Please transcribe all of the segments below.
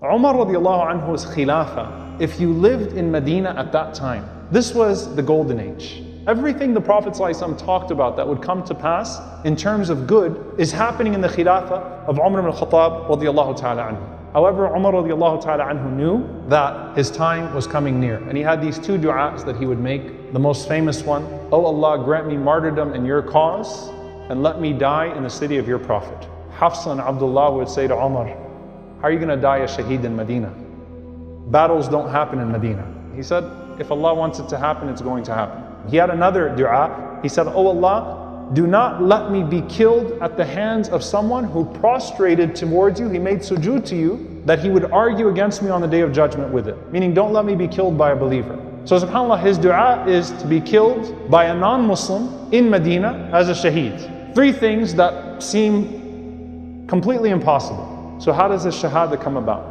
Umar radiallahu anhu's khilafah, if you lived in Medina at that time, this was the golden age. Everything the Prophet ﷺ talked about that would come to pass in terms of good is happening in the khilafah of Umar ibn al-Khattab radiallahu ta'ala anhu. However, Umar radiallahu ta'ala anhu knew that his time was coming near. And he had these two du'as that he would make. The most famous one, "Oh Allah, grant me martyrdom in your cause and let me die in the city of your Prophet." Hafsa and Abdullah would say to Umar, "How are you going to die a shaheed in Medina? Battles don't happen in Medina." He said, "If Allah wants it to happen, it's going to happen." He had another dua. He said, "Oh Allah, do not let me be killed at the hands of someone who prostrated towards you, he made sujood to you, that he would argue against me on the day of judgment with it." Meaning, don't let me be killed by a believer. So subhanAllah, his dua is to be killed by a non-Muslim in Medina as a shaheed. Three things that seem completely impossible. So how does this shahada come about?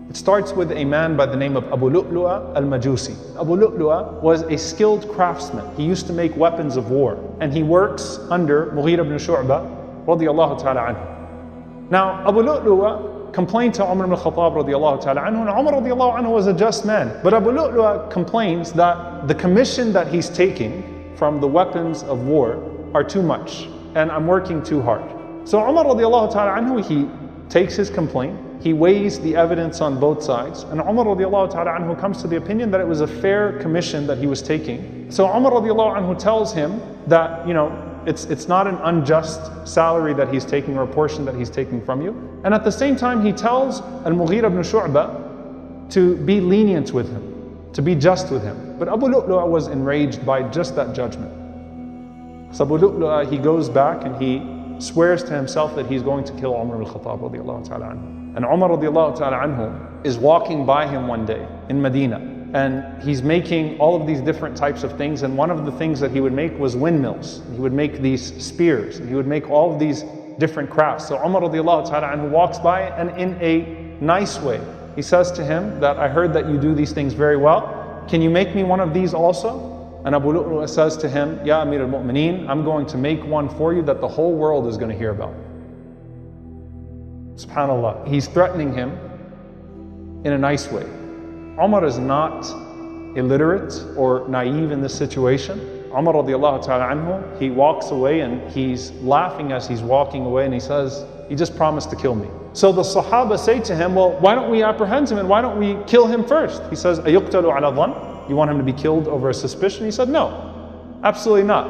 It starts with a man by the name of Abu Lu'lu'a al-Majusi. Abu Lu'lu'a was a skilled craftsman. He used to make weapons of war. And he works under Mughira ibn Shu'bah radiyallahu ta'ala anhu. Now, Abu Lu'lu'a complained to Umar ibn al-Khattab radiyallahu ta'ala anhu, and Umar radiyallahu anhu was a just man. But Abu Lu'lu'a complains that the commission that he's taking from the weapons of war are too much, and I'm working too hard. So Umar radiallahu ta'ala anhu, he takes his complaint, he weighs the evidence on both sides, and Umar radiallahu ta'ala anhu comes to the opinion that it was a fair commission that he was taking. So Umar radiallahu anhu tells him that, it's not an unjust salary that he's taking or a portion that he's taking from you. And at the same time, he tells Al-Mughira ibn Shu'bah to be lenient with him, to be just with him. But Abu Lu'lu'a was enraged by just that judgment. So Abu Lu'lu'a, he goes back and he swears to himself that he's going to kill Umar al-Khattab radiallahu ta'ala anhu. And Umar radiallahu ta'ala anhu is walking by him one day in Medina, and he's making all of these different types of things, and one of the things that he would make was windmills. He would make these spears, and he would make all of these different crafts. So Umar radiallahu ta'ala anhu walks by, and in a nice way, he says to him that, "I heard that you do these things very well. Can you make me one of these also?" And Abu Lu'lu'a says to him, "Ya Amir al-Mu'mineen, I'm going to make one for you that the whole world is going to hear about." SubhanAllah, he's threatening him in a nice way. Umar is not illiterate or naive in this situation. Umar radiallahu ta'ala anhu, he walks away and he's laughing as he's walking away, and he says, "He just promised to kill me." So the Sahaba say to him, "Well, why don't we apprehend him and why don't we kill him first?" He says, "Ayuqtalu ala dhann?" You want him to be killed over a suspicion? He said, "No, absolutely not.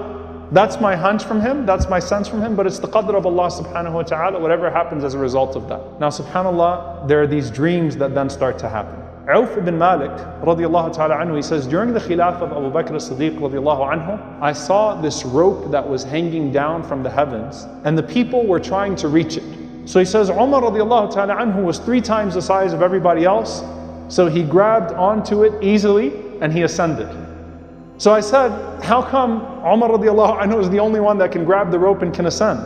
That's my hunch from him, that's my sense from him, but it's the qadr of Allah subhanahu wa ta'ala, whatever happens as a result of that." Now subhanAllah, there are these dreams that then start to happen. Auf ibn Malik radiallahu ta'ala anhu, he says, "During the khilafah of Abu Bakr as-Siddiq radiallahu anhu, I saw this rope that was hanging down from the heavens, and the people were trying to reach it." So he says, Umar radiallahu ta'ala anhu was 3 times the size of everybody else, so he grabbed onto it easily and he ascended. So I said, how come Umar radiallahu anhu is the only one that can grab the rope and can ascend?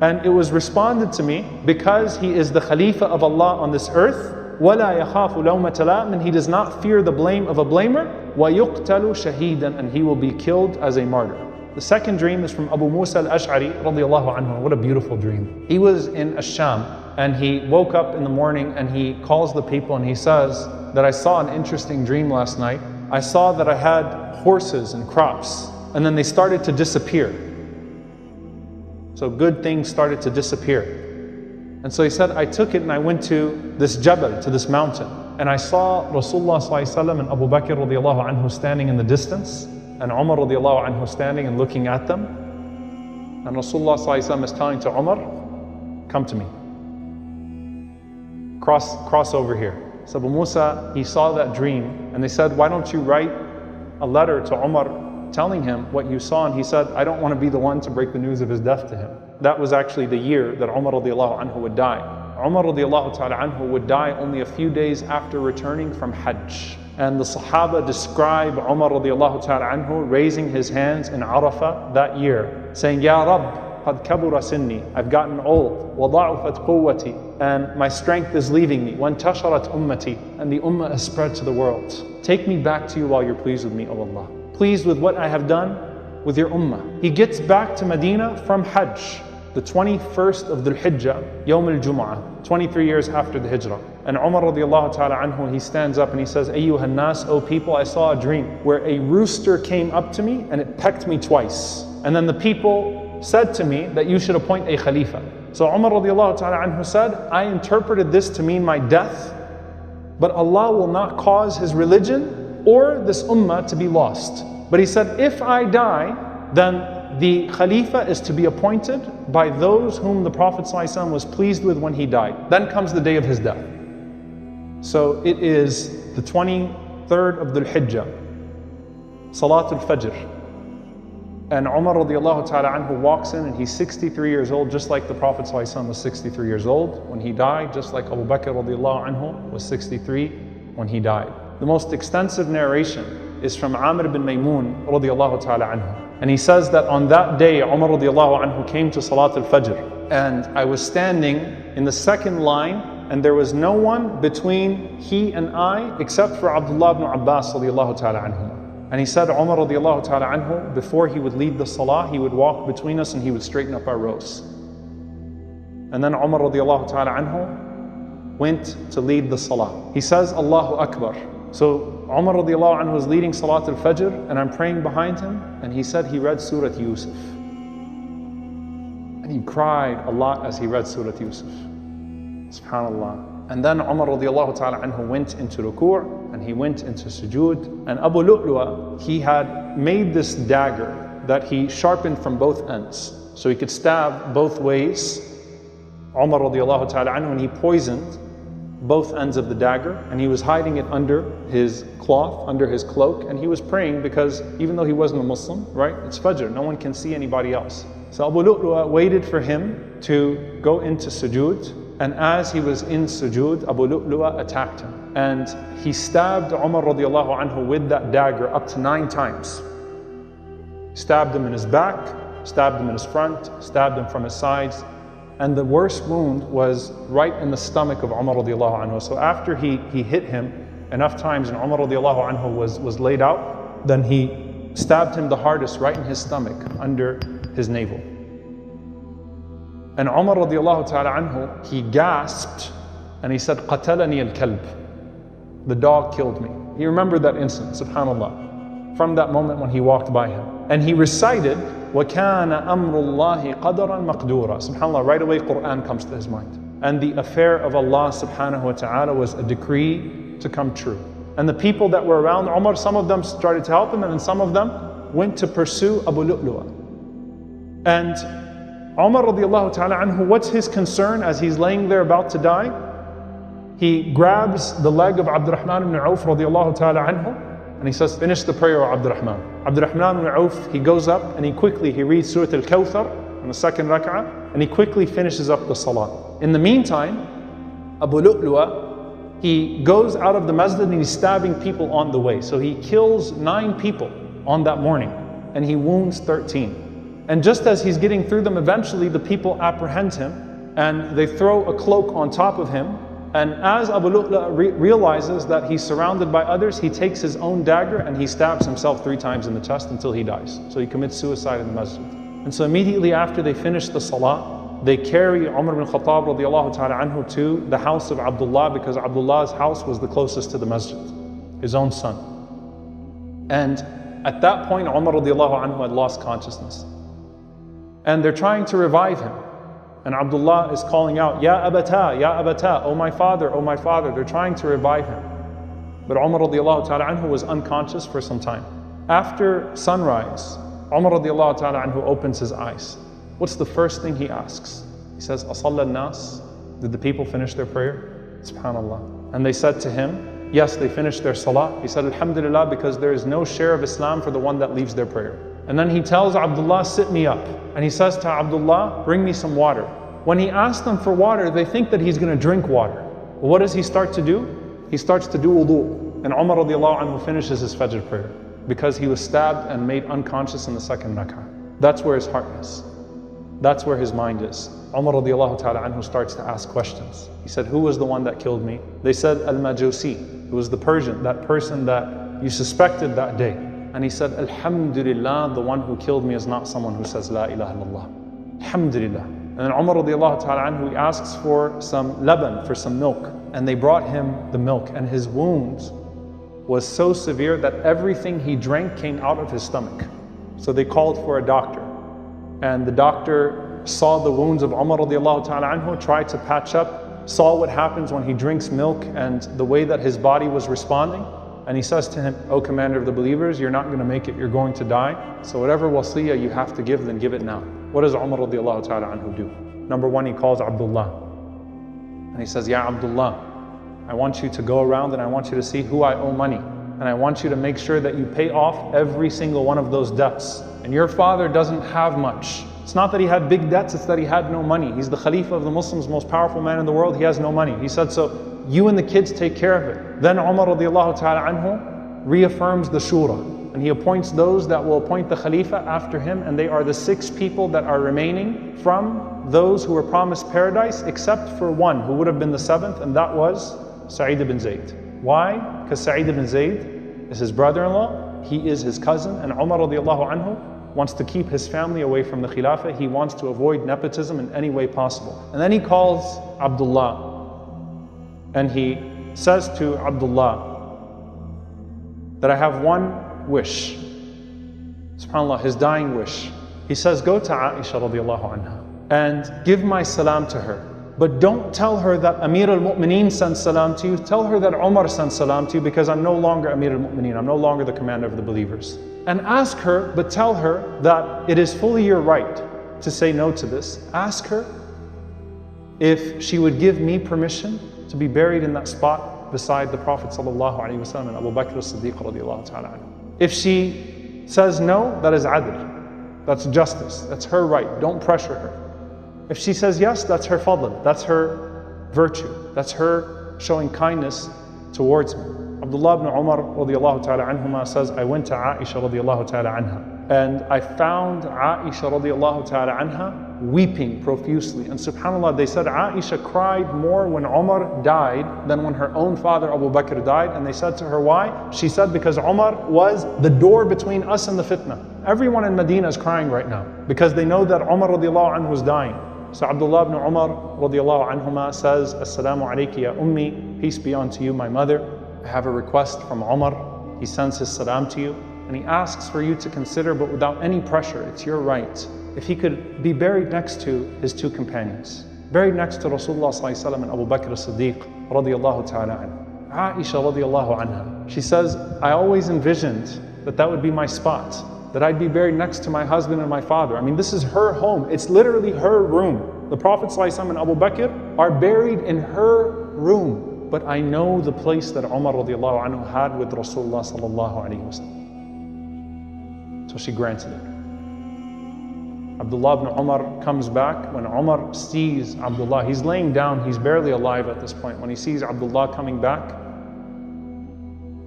And it was responded to me, because he is the Khalifa of Allah on this earth, وَلَا يَخَافُ لَوْمَةَ لَائِمٍ, and he does not fear the blame of a blamer, وَيُقْتَلُ شَهِيدًا, and he will be killed as a martyr. The second dream is from Abu Musa al-Ash'ari radiallahu anhu. What a beautiful dream. He was in Ash-Sham, and he woke up in the morning and he calls the people and he says that, "I saw an interesting dream last night. I saw that I had horses and crops, and then they started to disappear." So good things started to disappear. And so he said, "I took it and I went to this Jabal, to this mountain, and I saw Rasulullah sallallahu alaihi wasallam and Abu Bakr radiallahu anhu standing in the distance, and Umar radiallahu anhu standing and looking at them. And Rasulullah sallallahu alaihi wasallam is telling to Umar, 'Come to me. Cross over here.'" So Abu Musa, he saw that dream, and they said, "Why don't you write a letter to Umar telling him what you saw?" And he said, "I don't want to be the one to break the news of his death to him." That was actually the year that Umar radiallahu anhu would die. Umar radiallahu ta'ala anhu would die only a few days after returning from Hajj. And the Sahaba describe Umar radiallahu ta'ala anhu raising his hands in Arafah that year, saying, "Ya Rabb, قد كبر سني, I've gotten old, وضعفت قوتي, and my strength is leaving me, وانتشرت أمتي, and the ummah has spread to the world. Take me back to you while you're pleased with me, O Allah. Pleased with what I have done with your ummah." He gets back to Medina from Hajj, the 21st of Dhul Hijjah, Yawm al-Jumu'ah, 23 years after the Hijrah. And Umar radiallahu ta'ala anhu, he stands up and he says, Ayyuhan nas, O people, I saw a dream where a rooster came up to me and it pecked me twice. And then the people said to me that you should appoint a Khalifa. So Umar radiallahu ta'ala anhu said, I interpreted this to mean my death, but Allah will not cause His religion or this ummah to be lost. But he said, if I die, then the Khalifa is to be appointed by those whom the Prophet ﷺ was pleased with when he died. Then comes the day of his death. So it is the 23rd of Dhul Hijjah, Salatul Fajr. And Umar radiallahu ta'ala anhu walks in and he's 63 years old, just like the Prophet ﷺ was 63 years old when he died, just like Abu Bakr radiallahu anhu was 63 when he died. The most extensive narration is from Amr bin Maymun radiallahu ta'ala anhu. And he says that on that day, Umar radiallahu anhu came to Salatul Fajr. And I was standing in the second line, and there was no one between he and I except for Abdullah ibn Abbas radiallahu ta'ala anhu. And he said, Umar radiallahu ta'ala anhu, before he would lead the salah, he would walk between us and he would straighten up our rows. And then Umar radiallahu ta'ala anhu went to lead the salah. He says, Allahu Akbar. So Umar radiallahu anhu was leading Salatul Fajr and I'm praying behind him, and he said he read Surah Yusuf. And he cried a lot as he read Surah Yusuf. SubhanAllah. And then Umar radiallahu ta'ala anhu went into ruku' and he went into sujood. And Abu Lu'lu'a, he had made this dagger that he sharpened from both ends, so he could stab both ways. Umar radiallahu ta'ala anhu, and he poisoned both ends of the dagger, and he was hiding it under his cloth, under his cloak, and he was praying because even though he wasn't a Muslim, right, it's Fajr, no one can see anybody else. So Abu Lu'lu'a waited for him to go into sujood, and as he was in sujood, Abu Lu'lu'a attacked him. And he stabbed Umar radiallahu anhu with that dagger up to 9 times. Stabbed him in his back, stabbed him in his front, stabbed him from his sides. And the worst wound was right in the stomach of Umar radiallahu anhu. So after he hit him enough times and Umar radiallahu anhu was laid out, then he stabbed him the hardest right in his stomach, under his navel. And Umar radiallahu ta'ala anhu, he gasped and he said, قَتَلَنِي الْكَلْبِ. The dog killed me. He remembered that incident, subhanAllah, from that moment when he walked by him. And he recited, وَكَانَ أَمْرُ اللَّهِ قَدَرًا مَقْدُورًا. SubhanAllah, right away Quran comes to his mind. And the affair of Allah subhanahu wa ta'ala was a decree to come true. And the people that were around Umar, some of them started to help him, and then some of them went to pursue Abu Lu'lu'a. And Umar radiallahu ta'ala anhu, what's his concern as he's laying there about to die? He grabs the leg of Abdurrahman ibn Auf radiallahu ta'ala anhu, and he says, finish the prayer of Abdurrahman. Abdurrahman ibn Auf, he goes up and he reads Surah Al-Kawthar on the second rak'ah, and he quickly finishes up the salah. In the meantime, Abu Lu'lu'a, he goes out of the masjid and he's stabbing people on the way. So he kills 9 people on that morning and he wounds 13. And just as he's getting through them, eventually the people apprehend him and they throw a cloak on top of him. And as Abu Lu'lu'a realizes that he's surrounded by others, he takes his own dagger and he stabs himself 3 times in the chest until he dies. So he commits suicide in the masjid. And so immediately after they finish the salah, they carry Umar bin Khattab radiallahu ta'ala anhu to the house of Abdullah, because Abdullah's house was the closest to the masjid, his own son. And at that point, Umar radiallahu anhu had lost consciousness. And they're trying to revive him. And Abdullah is calling out, Ya Abata, Ya Abata, oh my father, oh my father. They're trying to revive him. But Umar radiallahu ta'ala anhu was unconscious for some time. After sunrise, Umar radiallahu ta'ala anhu opens his eyes. What's the first thing he asks? He says, Asalla nas? Did the people finish their prayer? SubhanAllah. And they said to him, yes, they finished their salah. He said, Alhamdulillah, because there is no share of Islam for the one that leaves their prayer. And then he tells Abdullah, sit me up. And he says to Abdullah, bring me some water. When he asks them for water, they think that he's going to drink water. Well, what does he start to do? He starts to do wudu. And Umar radiallahu anhu finishes his Fajr prayer because he was stabbed and made unconscious in the second rak'ah. That's where his heart is. That's where his mind is. Umar radiallahu ta'ala anhu starts to ask questions. He said, who was the one that killed me? They said, Al-Majusi. It was the Persian, that person that you suspected that day. And he said, Alhamdulillah, the one who killed me is not someone who says La ilaha illallah. Alhamdulillah. And then Umar radiallahu ta'ala anhu, he asks for some laban, for some milk. and they brought him the milk, and his wound was so severe that everything he drank came out of his stomach. So they called for a doctor, and the doctor saw the wounds of Umar radiallahu ta'ala anhu, tried to patch up, saw what happens when he drinks milk and the way that his body was responding, and he says to him, "O commander of the believers, you're not going to make it, you're going to die, so whatever wasiyah you have to give, then give it now." What does Umar radiallahu ta'ala anhu do? Number one, he calls Abdullah, and he says, "Ya Abdullah, I want you to go around and I want you to see who I owe money, and I want you to make sure that you pay off every single one of those debts. And your father doesn't have much. It's not that he had big debts, it's that he had no money. He's the Khalifa of the Muslims, most powerful man in the world, he has no money." He said, "So you and the kids take care of it." Then Umar radiallahu ta'ala anhu reaffirms the shura, and he appoints those that will appoint the Khalifa after him, and they are the 6 people that are remaining from those who were promised paradise, except for one who would have been the 7th, and that was Sa'id ibn Zayd. Why? Because Sa'id ibn Zayd is his brother-in-law, he is his cousin, and Umar radiallahu anhu wants to keep his family away from the Khilafah. He wants to avoid nepotism in any way possible. And then he calls Abdullah, and he says to Abdullah that I have one wish. SubhanAllah, his dying wish. He says, "Go to Aisha radiallahu anha and give my salam to her. But don't tell her that Amir al-Mu'mineen sends salam to you. Tell her that Umar sends salam to you, because I'm no longer Amir al-Mu'mineen. I'm no longer the commander of the believers. And ask her, but tell her that it is fully your right to say no to this. Ask her if she would give me permission to be buried in that spot beside the Prophet sallallahu alaihi wasallam and Abu Bakr as-Siddiq radiallahu ta'ala anhu. If she says no, that is adl. That's justice. That's her right. Don't pressure her. If she says yes, that's her fadl. That's her virtue. That's her showing kindness towards me." Abdullah ibn Umar radiallahu ta'ala anhuma says, "I went to Aisha radiallahu ta'ala anha, and I found Aisha radiallahu ta'ala anha weeping profusely. And subhanAllah, they said Aisha cried more when Umar died than when her own father Abu Bakr died. And they said to her, why? She said, because Umar was the door between us and the fitna. Everyone in Medina is crying right now because they know that Umar radiallahu anhu was dying. So Abdullah ibn Umar radiallahu anhuma says, "Assalamu alayki ya ummi, peace be unto you, my mother. I have a request from Umar. He sends his salam to you, and he asks for you to consider, but without any pressure, it's your right, if he could be buried next to his 2 companions, buried next to Rasulullah sallallahu alaihi wasallam and Abu Bakr as-Siddiq radiallahu ta'ala anhu." Aisha radiallahu anha, she says, "I always envisioned that that would be my spot, that I'd be buried next to my husband and my father." I mean, this is her home. It's literally her room. The Prophet ﷺ and Abu Bakr are buried in her room. But I know the place that Umar radiallahu anhu had with Rasulullah sallallahu alaihi wasallam. So she granted it. Abdullah ibn Umar comes back. When Umar sees Abdullah, he's laying down, he's barely alive at this point. When he sees Abdullah coming back,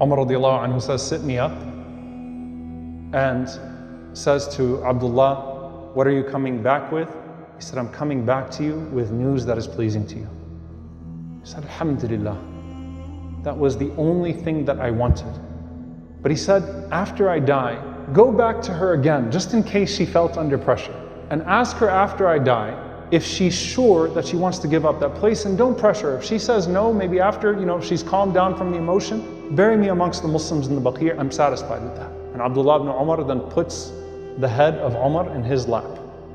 Umar radiallahu anhu says, "Sit me up," and says to Abdullah, "What are you coming back with?" He said, "I'm coming back to you with news that is pleasing to you." He said, "Alhamdulillah, that was the only thing that I wanted." But he said, "After I die, go back to her again, just in case she felt under pressure, and ask her after I die if she's sure that she wants to give up that place, and don't pressure her. If she says no, maybe after, if she's calmed down from the emotion, bury me amongst the Muslims in the Baqi'. I'm satisfied with that." And Abdullah ibn Umar then puts the head of Umar in his lap.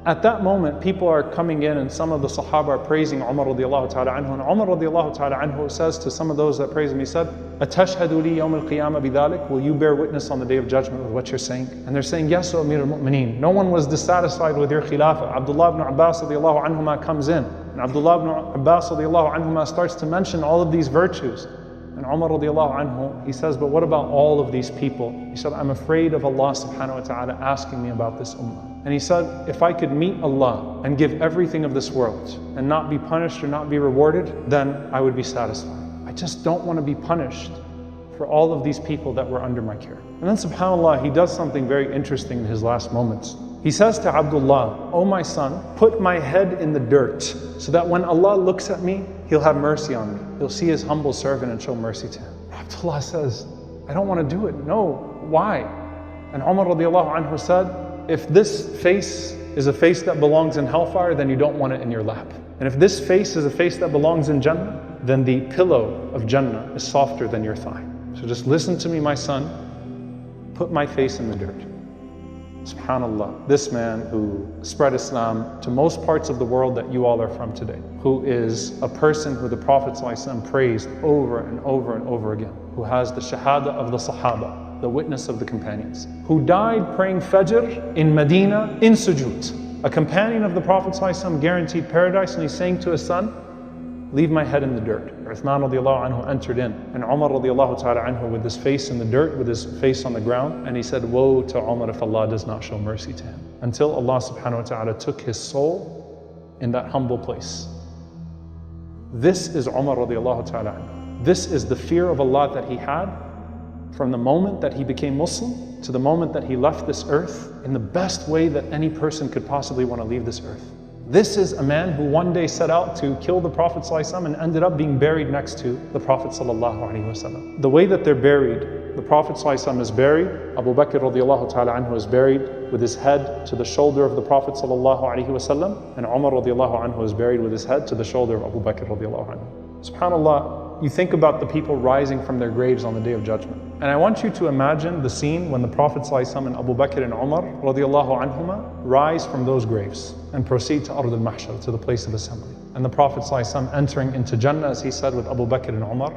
At that moment, people are coming in, and some of the Sahaba are praising Umar radiallahu ta'ala anhu. And Umar radiallahu ta'ala anhu says to some of those that praise him, he said, "Atashhadu li yawm al-qiyamah bidhalik? Will you bear witness on the day of judgment with what you're saying?" And they're saying, "Yes, O Amir al-Mu'mineen. No one was dissatisfied with your khilafah." Abdullah ibn Abbas radiallahu anhuma comes in, and Abdullah ibn Abbas radiallahu anhuma starts to mention all of these virtues. And Umar radiallahu anhu, he says, "But what about all of these people?" He said, "I'm afraid of Allah subhanahu wa ta'ala asking me about this ummah." And he said, "If I could meet Allah and give everything of this world and not be punished or not be rewarded, then I would be satisfied. I just don't want to be punished for all of these people that were under my care." And then subhanAllah, he does something very interesting in his last moments. He says to Abdullah, "O my son, put my head in the dirt so that when Allah looks at me, He'll have mercy on me. He'll see His humble servant and show mercy to him." Abdullah says, "I don't want to do it. No, why?" And Umar radiallahu anhu said, "If this face is a face that belongs in hellfire, then you don't want it in your lap." And if this face is a face that belongs in Jannah, then the pillow of Jannah is softer than your thigh. So just listen to me, my son. Put my face in the dirt. SubhanAllah, this man who spread Islam to most parts of the world that you all are from today, who is a person who the Prophet ﷺ praised over and over and over again, who has the shahada of the Sahaba, the witness of the companions, who died praying Fajr in Medina in sujood. A companion of the Prophet ﷺ guaranteed paradise, and he's saying to his son, leave my head in the dirt. Uthman radiallahu anhu entered in, and Umar radiallahu ta'ala anhu with his face in the dirt, with his face on the ground, and he said, woe to Umar if Allah does not show mercy to him. Until Allah subhanahu wa ta'ala took his soul in that humble place. This is Umar radiallahu ta'ala anhu. This is the fear of Allah that he had from the moment that he became Muslim to the moment that he left this earth in the best way that any person could possibly want to leave this earth. This is a man who one day set out to kill the Prophet ﷺ and ended up being buried next to the Prophet ﷺ. The way that they're buried, the Prophet ﷺ is buried, Abu Bakr radiallahu ta'ala anhu is buried with his head to the shoulder of the Prophet ﷺ, and Umar radiallahu anhu is buried with his head to the shoulder of Abu Bakr radiallahu anhu. SubhanAllah, you think about the people rising from their graves on the Day of Judgment. And I want you to imagine the scene when the Prophet ﷺ and Abu Bakr and Umar radiallahu anhuma rise from those graves and proceed to Ard al-Mahshar, to the place of assembly. And the Prophet ﷺ entering into Jannah, as he said with Abu Bakr and Umar,